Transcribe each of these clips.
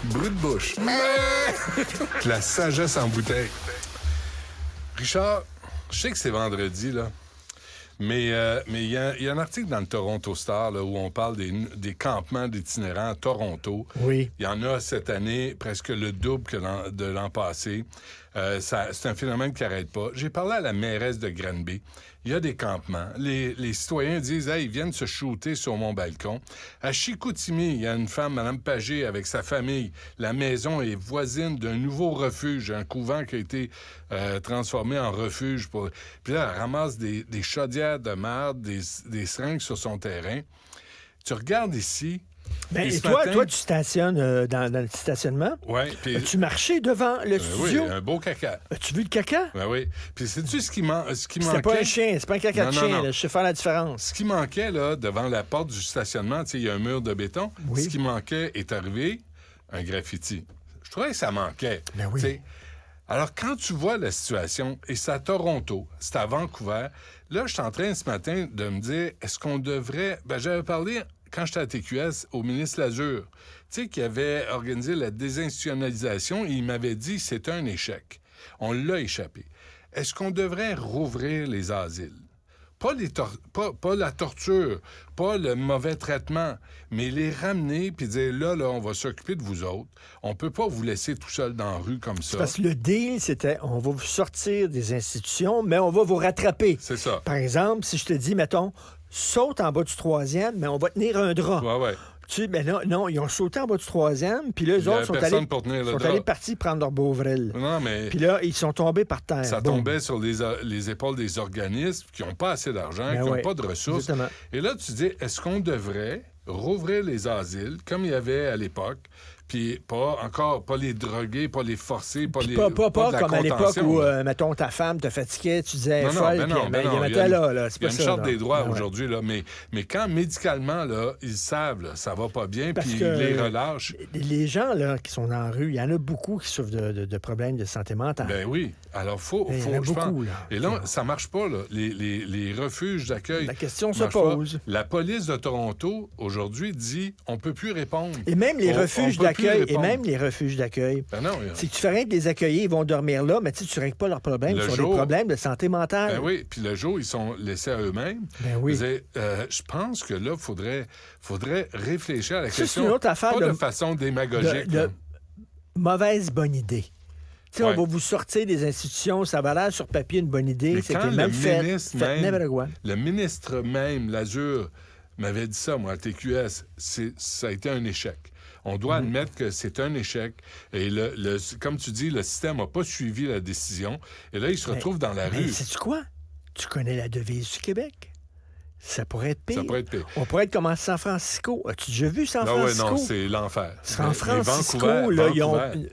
Brut de bouche. La sagesse en bouteille. Richard, je sais que c'est vendredi, là. Mais il y a un article dans le Toronto Star là, où on parle des campements d'itinérants à Toronto. Oui. Il y en a cette année presque le double que de l'an passé. C'est un phénomène qui n'arrête pas. J'ai parlé à la mairesse de Granby. Il y a des campements. Les citoyens disent « Hey, ils viennent se shooter sur mon balcon. » À Chicoutimi, il y a une femme, Mme Pagé, avec sa famille. La maison est voisine d'un nouveau refuge, un couvent qui a été transformé en refuge. Puis là, elle ramasse des chaudières de marde, des seringues sur son terrain. Tu regardes ici... Ben, et toi, tu stationnes dans le stationnement. Oui. As-tu marché devant le studio? Oui, un beau caca. As-tu vu le caca? Ben oui. Puis sais-tu ce qui manquait? C'est pas un chien, c'est pas un caca de chien. Non. Là, je sais faire la différence. Ce qui manquait, là, devant la porte du stationnement, tu sais, il y a un mur de béton. Oui. Ce qui manquait est arrivé, un graffiti. Je trouvais que ça manquait. Ben oui. T'sais. Alors, quand tu vois la situation, et c'est à Toronto, c'est à Vancouver, là, je suis en train ce matin de me dire, est-ce qu'on devrait... Ben, j'avais parlé... Quand j'étais à TQS, au ministre Lazure, tu sais, qui avait organisé la désinstitutionnalisation, et il m'avait dit que c'était un échec. On l'a échappé. Est-ce qu'on devrait rouvrir les asiles? Pas la torture, pas le mauvais traitement, mais les ramener puis dire, là, on va s'occuper de vous autres. On peut pas vous laisser tout seul dans la rue comme ça. Parce que le deal, c'était, on va vous sortir des institutions, mais on va vous rattraper. C'est ça. Par exemple, si je te dis, mettons, saute en bas du troisième, mais on va tenir un drap. Ouais. Tu sais, ben non, ils ont sauté en bas du troisième, puis là, eux autres sont allés partis prendre leur beauvril. Non, mais... Puis là, ils sont tombés par terre. Ça tombait sur les épaules des organismes qui n'ont pas assez d'argent, qui n'ont pas de ressources. Exactement. Et là, tu dis, est-ce qu'on devrait rouvrir les asiles, comme il y avait à l'époque, puis pas les droguer, pas les forcer, pas de la comme à l'époque contention, où, mettons, ta femme te fatiguait, tu disais, non, folle, ben non, il y a une charte des droits Ben ouais. aujourd'hui, là, mais quand médicalement, là, ils savent, là, ça va pas bien, Parce puis que ils les relâchent. Les gens là, qui sont dans la rue, il y en a beaucoup qui souffrent de problèmes de santé mentale. Ben oui. Alors, Il y en a beaucoup, là. Et là, ça marche pas, là. Les refuges d'accueil. La question se pose. Pas. La police de Toronto, aujourd'hui, dit on peut plus répondre. Et même les refuges d'accueil. Ben non, si tu fais rien que les accueillir, ils vont dormir là, mais tu ne règles pas leurs problèmes. Ils ont des problèmes de santé mentale. Ben oui, puis le jour, ils sont laissés à eux-mêmes. Ben oui. Je pense que là, faudrait réfléchir à la question. C'est une autre affaire pas de façon démagogique. Mauvaise bonne idée. Ouais. On va vous sortir des institutions, ça va l'air sur papier une bonne idée, c'était mal fait. Le ministre même, Lazure, m'avait dit ça, moi, à TQS, ça a été un échec. On doit admettre que c'est un échec. Et comme tu dis, le système n'a pas suivi la décision. Et là, il se retrouve dans la rue. Sais-tu quoi? Tu connais la devise du Québec? Ça pourrait être pire. Ça pourrait être pire. On pourrait être comme à San Francisco. As-tu déjà vu San Francisco? Non, c'est l'enfer. San Francisco, là,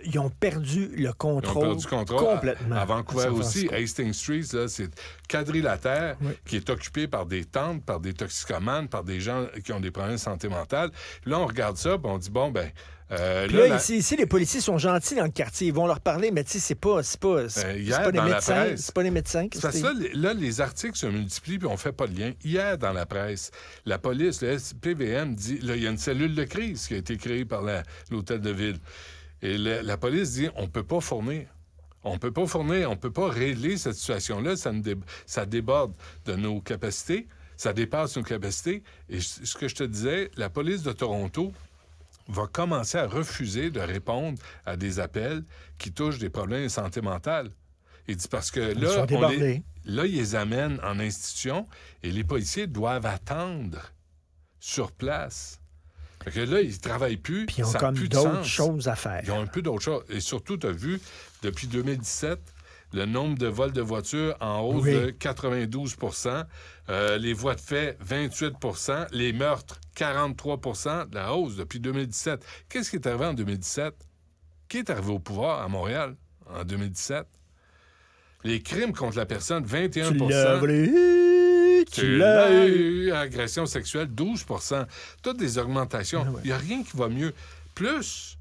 ils ont perdu le contrôle. Ils ont perdu le contrôle complètement. À Vancouver aussi, Hastings Street, là, c'est quadrilatère qui est occupé par des tentes, par des toxicomanes, par des gens qui ont des problèmes de santé mentale. Puis là, on regarde ça, puis on dit, bon, ben... ici, les policiers sont gentils dans le quartier. Ils vont leur parler, mais tu sais, c'est pas des médecins. C'est pas des médecins. C'est parce que là, les articles se multiplient puis on fait pas de lien. Hier, dans la presse, la police, le SPVM dit, là, il y a une cellule de crise qui a été créée par l'hôtel de ville. Et la police dit, on peut pas fournir. On peut pas régler cette situation-là. Ça déborde de nos capacités. Ça dépasse nos capacités. Et ce que je te disais, la police de Toronto va commencer à refuser de répondre à des appels qui touchent des problèmes de santé mentale. Il dit parce que là, ils les amènent en institution et les policiers doivent attendre sur place. Fait que là, ils ne travaillent plus. Puis ils ont comme d'autres choses à faire. Ils ont un peu d'autres choses. Et surtout, tu as vu, depuis 2017, le nombre de vols de voitures en hausse de 92 les voies de fait, 28 les meurtres, 43 de la hausse depuis 2017. Qu'est-ce qui est arrivé en 2017? Qui est arrivé au pouvoir à Montréal en 2017? Les crimes contre la personne, 21 Tu l'as eu. Agression sexuelle, 12 Toutes des augmentations. Il n'y a rien qui va mieux. Plus,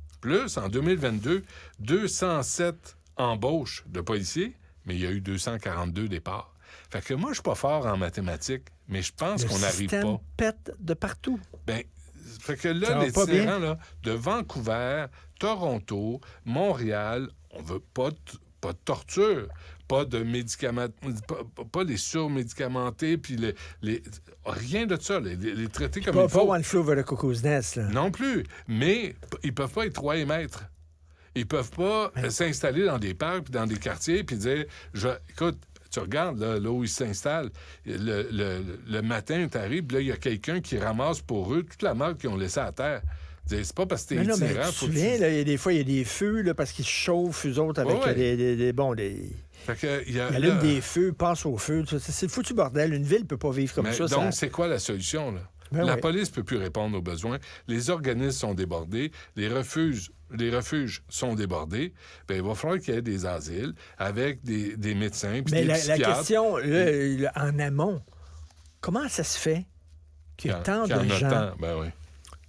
en 2022, 207 embauches de policiers, mais il y a eu 242 départs. Fait que moi, je suis pas fort en mathématiques, mais je pense qu'on n'arrive pas. Le système pète de partout. Ben, Fait que là, l'itinérant là, de Vancouver, Toronto, Montréal, on veut pas de torture, pas de médicaments, pas les surmédicamentés, puis rien de ça, les traités comme il faut. Pas One Flew Over the Cuckoo's Nest, là. Non plus, mais ils peuvent pas être roi et maître. Ils peuvent pas s'installer dans des parcs, puis dans des quartiers, puis dire, écoute, tu regardes là où ils s'installent, le matin, tu arrives, là, il y a quelqu'un qui ramasse pour eux toute la marque qu'ils ont laissée à terre. C'est pas parce que t'es itinérant. Tu te souviens, des fois, il y a des feux là, parce qu'ils se chauffent, eux autres, avec des il allument des feux, passent au feu. C'est le foutu bordel. Une ville ne peut pas vivre comme ça. Donc, c'est quoi la solution, là? La police ne peut plus répondre aux besoins. Les organismes sont débordés. Les refuges sont débordés. Bien, il va falloir qu'il y ait des asiles avec des médecins puis des psychiatres. La question, là, en amont, comment ça se fait qu'il y a tant de gens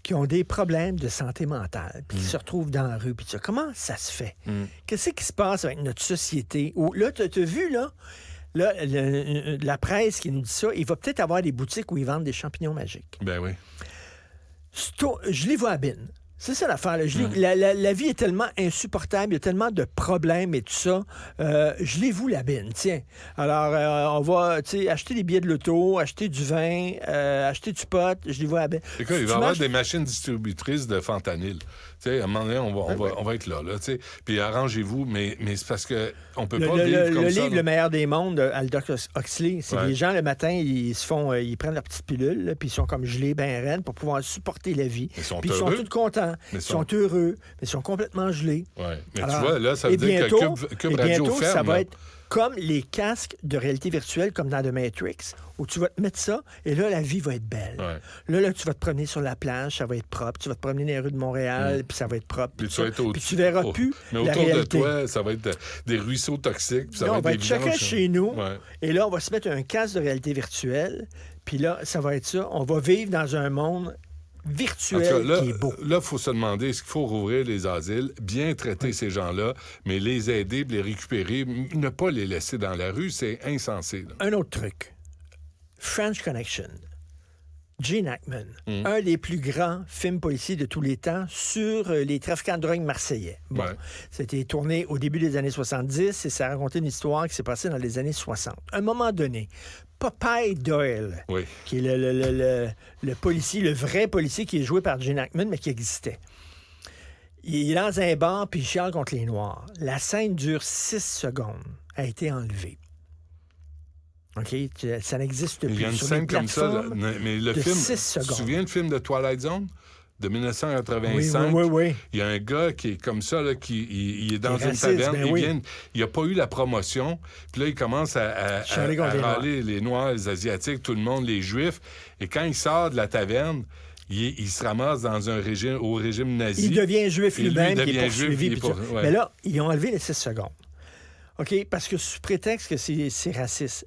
qui ont des problèmes de santé mentale puis qui se retrouvent dans la rue? Puis comment ça se fait? Qu'est-ce qui se passe avec notre société? Là, tu as vu, là, la presse qui nous dit ça, il va peut-être avoir des boutiques où ils vendent des champignons magiques. Ben oui. Je les vois à bin. C'est ça l'affaire. La vie est tellement insupportable, il y a tellement de problèmes et tout ça. Je les voue la bine, tiens. Alors, on va acheter des billets de l'auto, acheter du vin, acheter du pot, je les vois à bine. Écoute, il va y avoir des machines distributrices de fentanyl. À un moment donné, on va être là. Puis arrangez-vous, mais c'est parce qu'on peut pas vivre comme ça. Le livre Le meilleur des mondes, Aldous Huxley, c'est les gens, le matin, ils prennent leur petite pilule, puis ils sont comme gelés, ben raides, pour pouvoir supporter la vie. Puis ils sont tous contents. Ils sont heureux, mais ils sont complètement gelés. Ouais. Mais alors, tu vois, là, ça veut dire que Cube Radio ferme. Ça va être comme les casques de réalité virtuelle, comme dans The Matrix, où tu vas te mettre ça, et là, la vie va être belle. Ouais. Là, tu vas te promener sur la plage, ça va être propre. Tu vas te promener dans les rues de Montréal, puis ça va être propre. Puis tu verras plus mais la réalité. Mais autour de toi, ça va être des ruisseaux toxiques. Puis ça on va être chacun chez nous, et là, on va se mettre un casque de réalité virtuelle, puis là, ça va être ça. On va vivre dans un monde virtuel qui est beau. Là, il faut se demander, est-ce qu'il faut rouvrir les asiles, bien traiter ces gens-là, mais les aider, les récupérer, ne pas les laisser dans la rue, c'est insensé. Là. Un autre truc. French Connection. Gene Hackman, un des plus grands films policiers de tous les temps sur les trafiquants de drogue marseillais. Bon, c'était tourné au début des années 70 et ça racontait une histoire qui s'est passée dans les années 60. À un moment donné, Popeye Doyle, qui est le policier, le vrai policier qui est joué par Gene Hackman, mais qui existait. Il est dans un bar puis il chiale contre les Noirs. La scène dure 6 secondes. A été enlevée. OK? Ça n'existe plus. Il y a une scène comme ça, là, mais le film... 6 secondes. Tu te souviens du film de Twilight Zone? De 1985. Oui. Il y a un gars qui est comme ça, là, il est dans une taverne. Il n'a pas eu la promotion. Puis là, il commence à râler les Noirs, les Asiatiques, tout le monde, les Juifs. Et quand il sort de la taverne, il se ramasse dans au régime nazi. Il devient juif lui-même, il est poursuivi. Mais là, ils ont enlevé les 6 secondes. OK? Parce que sous prétexte que c'est raciste.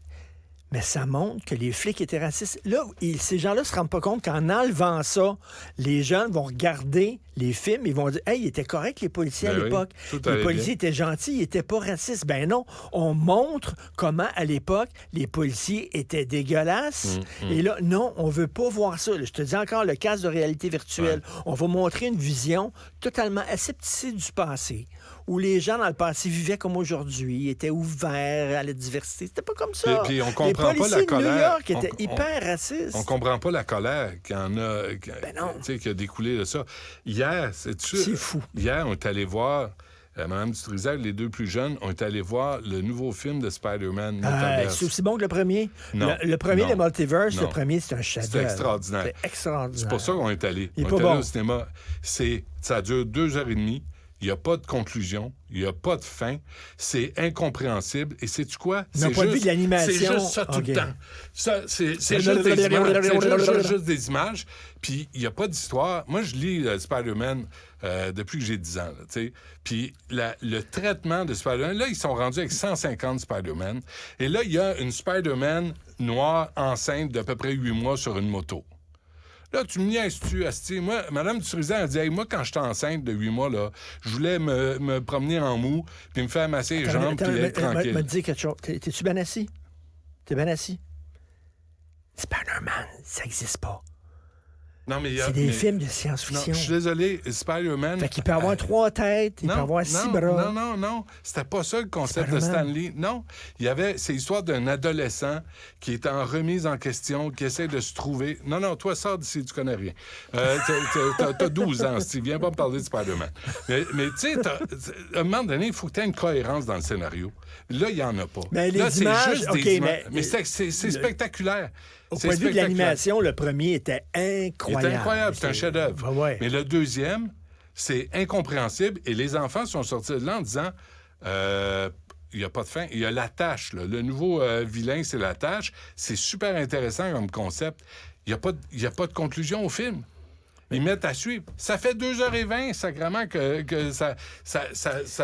Mais ça montre que les flics étaient racistes. Là, ces gens-là ne se rendent pas compte qu'en enlevant ça, les jeunes vont regarder les films, ils vont dire « Hey, ils étaient corrects, les policiers, à l'époque. Les policiers étaient gentils, ils n'étaient pas racistes. » Ben non, on montre comment, à l'époque, les policiers étaient dégueulasses. Et là, non, on veut pas voir ça. Là, je te dis encore, le casque de réalité virtuelle. On va montrer une vision totalement aseptisée du passé, où les gens, dans le passé, vivaient comme aujourd'hui, étaient ouverts à la diversité. C'était pas comme ça. Puis on comprend pas la colère. New York était hyper raciste. On comprend pas la colère qui a découlé de ça. Hier, c'est fou. Hier, on est allé voir, Mme Dutrisac, les deux plus jeunes, on est allé voir le nouveau film de Spider-Man. C'est aussi bon que le premier? Non. Le premier, le Multiverse, le premier, c'est un chef-d'œuvre. C'est extraordinaire. C'est extraordinaire. C'est pour ça qu'on est allé. Il est on pas est allé bon. au cinéma. Ça dure 2h30. Il n'y a pas de conclusion, il n'y a pas de fin. C'est incompréhensible. Et sais-tu quoi? C'est juste ça tout le temps. C'est juste des images. Puis il n'y a pas d'histoire. Moi, je lis Spider-Man depuis que j'ai 10 ans. Puis le traitement de Spider-Man, là, ils sont rendus avec 150 Spider-Man. Et là, il y a une Spider-Man noire enceinte d'à peu près 8 mois sur une moto. Là, tu me niaises-tu, Asti? Moi, Mme Dutrisac a dit, hey, moi, quand j'étais enceinte de 8 mois, là, je voulais me promener en mou, puis me faire masser les jambes, puis être tranquille. Me dis quelque chose. T'es-tu bien assis? T'es bien assis? Spider-Man, ça n'existe pas. C'est des films de science-fiction. Non, je suis désolé, Spider-Man... Fait qu'il peut avoir 3 têtes, il peut avoir 6 bras. Non. C'était pas ça le concept de Stan Lee. Non. C'est l'histoire d'un adolescent qui est en remise en question, qui essaie de se trouver... Non, toi, sors d'ici, tu connais rien. T'as 12 ans, Steve. Viens pas me parler de Spider-Man. Mais tu sais, à un moment donné, il faut que tu aies une cohérence dans le scénario. Là, il n'y en a pas. Mais là, c'est juste des images. Mais c'est spectaculaire. Au point de vue de l'animation, le premier était incroyable. C'était incroyable, c'est un chef-d'œuvre. Ouais. Mais le deuxième, c'est incompréhensible. Et les enfants sont sortis de là en disant... il n'y a pas de fin. Il y a la tâche. Là. Le nouveau vilain, c'est la tâche. C'est super intéressant comme concept. Il n'y a pas de conclusion au film. Ils mettent à suivre. Ça fait 2h20, sacrément, que ça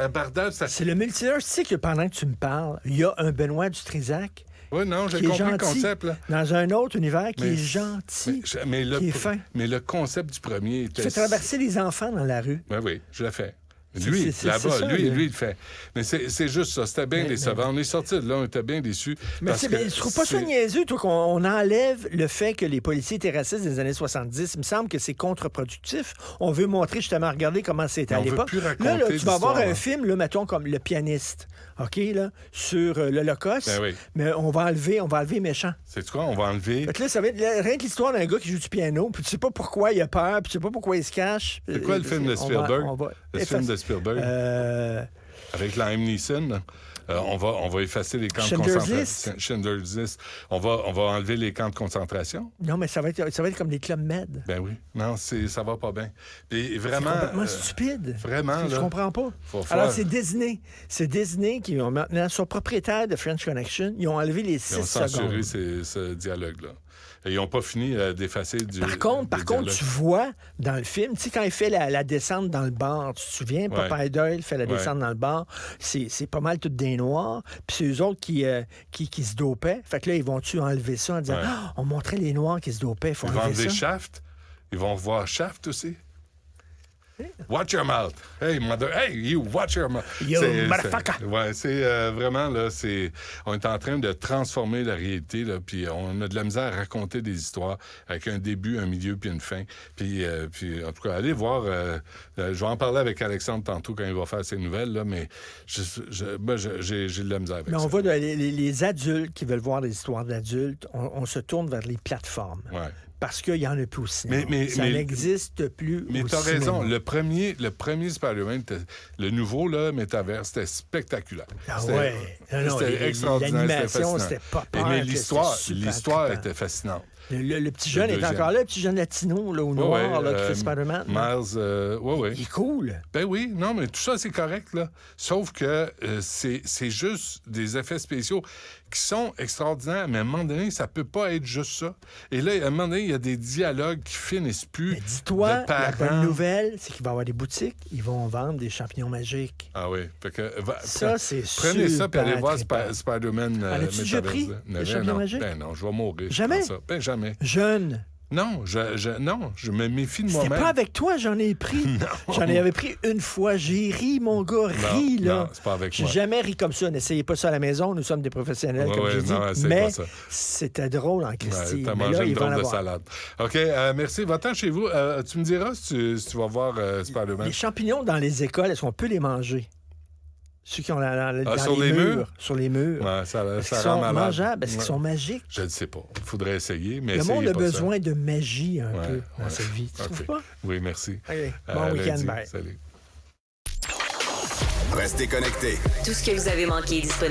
bardade. C'est le multiverse. Tu sais que pendant que tu me parles, il y a un Benoît Dutrisac. Oui, non, j'ai compris le concept. Là. Dans un autre univers qui est gentil, qui est fin. Mais le concept du premier était... Tu fais traverser les enfants dans la rue. Oui, je l'ai fait. Lui, là-bas, lui, il le fait. Mais c'est juste ça. C'était bien décevant. On est sortis de là, on était bien déçus. Mais je trouve pas ça niaiseux, toi, qu'on enlève le fait que les policiers étaient racistes des années 70. Il me semble que c'est contre-productif. On veut montrer justement, regardez comment c'était à l'époque. Là, tu vas avoir un film, là, mettons, comme Le pianiste, OK, là, sur l'Holocauste. Ben oui. Mais on va enlever méchant. C'est quoi? On va enlever... Fait que là, ça va être rien que l'histoire d'un gars qui joue du piano, puis tu sais pas pourquoi il a peur, puis tu sais pas pourquoi il se cache. C'est quoi le film de Spielberg? Le film de Spielberg? Avec Liam Neeson, on va effacer les camps de concentration. Schindler's List. On va enlever les camps de concentration. Non, mais ça va être comme des clubs med. Ben oui. Non, ça va pas bien. Et vraiment... C'est complètement stupide. Vraiment, je comprends pas. Alors, c'est Disney. C'est Disney qui ont maintenant, sont propriétaires de French Connection. Ils ont enlevé les 6 secondes. Ils ont censuré ce dialogue-là. Et ils n'ont pas fini d'effacer du... Par contre, tu vois dans le film, tu sais, quand il fait la descente dans le bar, tu te souviens, Popeye Doyle fait la descente dans le bar, c'est pas mal toutes des noirs, puis c'est eux autres qui se dopaient. Fait que là, ils vont-tu enlever ça en disant, on montrait les noirs qui se dopaient, il faut enlever ça. Ils vont enlever Shaft. Ils vont revoir Shaft aussi. Watch your mouth. Hey, mother. Hey, you, watch your mouth. You, motherfucker. C'est vraiment, là, on est en train de transformer la réalité, là, puis on a de la misère à raconter des histoires avec un début, un milieu, puis une fin. Puis en tout cas, allez voir. Je vais en parler avec Alexandre tantôt quand il va faire ses nouvelles, là, mais j'ai de la misère avec ça. Mais on voit les adultes qui veulent voir des histoires d'adultes, on se tourne vers les plateformes. Ouais. Parce qu'il y en a plus au cinéma. Ça n'existe plus mais tu as raison. Le premier Spider-Man, le nouveau, là, Metaverse, c'était spectaculaire. Ah ouais. C'était extraordinaire. L'animation, c'était pas peur. Mais l'histoire était fascinante. Le petit jeune est encore là, le petit jeune latino là, au noir qui fait Spider-Man. Miles, il est cool. Ben oui, non, mais tout ça, c'est correct, là. Sauf que c'est juste des effets spéciaux qui sont extraordinaires, mais à un moment donné, ça peut pas être juste ça. Et là, à un moment donné, il y a des dialogues qui finissent plus. Mais dis-toi, la bonne nouvelle, c'est qu'il va y avoir des boutiques, ils vont vendre des champignons magiques. Ah oui. Fait que, ça, c'est super. Prenez ça puis allez voir Spider-Man. As-tu déjà pris des champignons magiques? Ben non, je vais mourir. Jamais? Ben jamais. Jeune. Non, je me méfie de moi-même. C'était pas avec toi, j'en ai pris. J'en avais pris une fois. J'ai ri, mon gars, ri, là. Non, c'est pas avec moi. J'ai jamais ri comme ça. N'essayez pas ça à la maison. Nous sommes des professionnels, comme j'ai dit. Mais c'était drôle en Christie. T'as mangé une drôle de salade. OK, merci. Va-t'en chez vous. Tu me diras si tu vas voir Spider-Man. Les champignons dans les écoles, est-ce qu'on peut les manger? Ceux qui ont dans sur les murs? Sur les murs. Ouais, ça rend malade. Mangeables? Est-ce qu'ils sont magiques? Je ne sais pas. Il faudrait essayer, mais le monde a besoin ça. de magie un peu dans sa vie. Tu trouves pas? Oui, merci. Okay. Bon week-end, bye. Salut. Restez connectés. Tout ce que vous avez manqué est disponible